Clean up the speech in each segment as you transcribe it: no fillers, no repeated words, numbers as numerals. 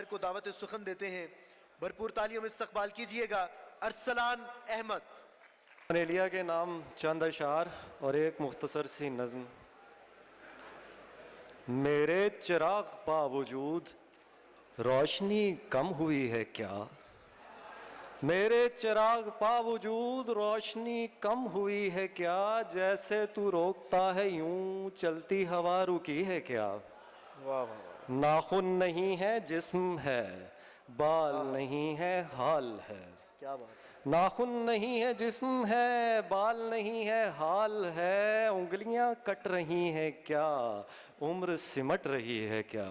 کو دعوت سخن دیتے ہیں. بھرپور تالیوں میں استقبال کیجئے گا ارسلان احمد. انیلیا کے نام چند اشعار اور ایک مختصر سی نظم. میرے چراغ باوجود روشنی کم ہوئی ہے کیا؟ میرے چراغ باوجود روشنی کم ہوئی ہے کیا؟ جیسے تو روکتا ہے یوں چلتی ہوا رکی ہے کیا؟ ناخن نہیں ہے جسم ہے، بال نہیں ہے حال ہے. کیا بات. ناخن نہیں ہے جسم ہے، بال نہیں ہے حال ہے. انگلیاں کٹ رہی ہیں کیا؟ عمر سمٹ رہی ہے کیا؟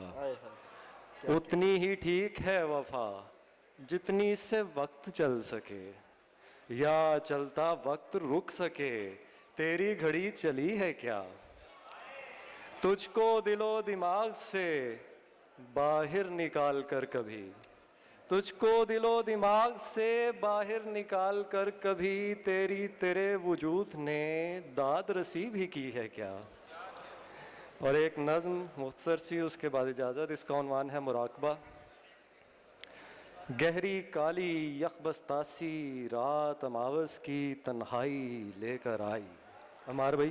اتنی ہی ٹھیک ہے وفا جتنی سے وقت چل سکے، یا چلتا وقت رک سکے. تیری گھڑی چلی ہے کیا؟ تجھ کو دل و دماغ سے باہر نکال کر کبھی، تجھ کو دل و دماغ سے باہر نکال کر کبھی تیرے وجود نے داد رسی بھی کی ہے کیا؟ اور ایک نظم مختصر سی، اس کے بعد اجازت. اس کا عنوان ہے مراقبہ. گہری کالی یخبستاسی رات اماوس کی تنہائی لے کر آئی. عمار بھائی.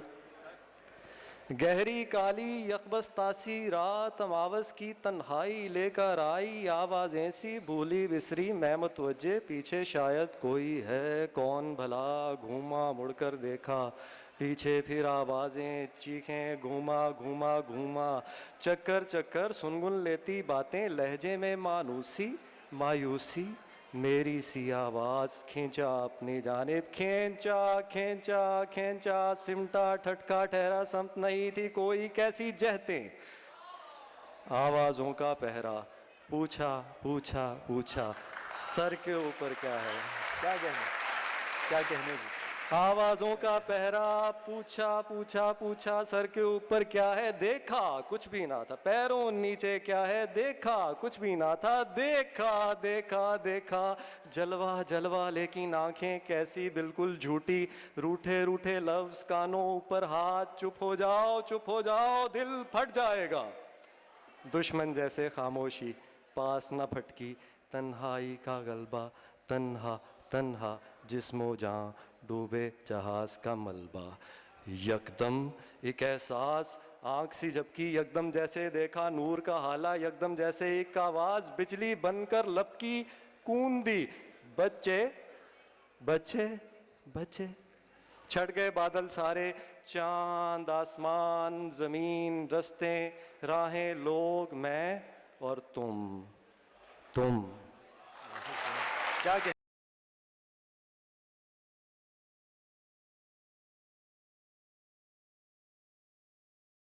گہری کالی یخبستاسی رات اماوس کی تنہائی لے کر آئی. آوازیں سی بھولی بسری میں متوجہ پیچھے شاید کوئی ہے. کون بھلا گھوما مڑ کر دیکھا پیچھے پھر آوازیں چیخیں گھوما گھوما گھوما. چکر چکر سنگن لیتی باتیں لہجے میں مانوسی مایوسی. میری سی آواز کھینچا اپنی جانب، کھینچا کھینچا کھینچا. سمٹا ٹھٹکا ٹھہرا سمت نہیں تھی کوئی. کیسی جہتیں آوازوں کا پہرا، پوچھا پوچھا پوچھا سر کے اوپر کیا ہے. کیا کہنے جی. آوازوں کا پہرا، پوچھا پوچھا پوچھا سر کے اوپر کیا ہے. دیکھا کچھ بھی نہ تھا، پیروں نیچے کیا ہے. دیکھا کچھ بھی نہ تھا، دیکھا دیکھا دیکھا. جلوہ جلوہ لیکن آنکھیں کیسی بالکل جھوٹی. روٹھے روٹھے لفظ کانوں اوپر ہاتھ. چپ ہو جاؤ چپ ہو جاؤ دل پھٹ جائے گا. دشمن جیسے خاموشی پاس نہ پھٹکی. تنہائی کا غلبہ، تنہا تنہا جسم و جاں ڈوبے جہاز کا ملبہ. یکدم ایک احساس آنکھ سی جھپکی. یکدم جیسے دیکھا نور کا حالہ. یکدم جیسے ایک آواز بجلی بن کر لپکی کون دی. بچے بچے بچے. چھٹ گئے بادل سارے، چاند آسمان زمین رستے راہیں لوگ میں اور تم. کیا کہ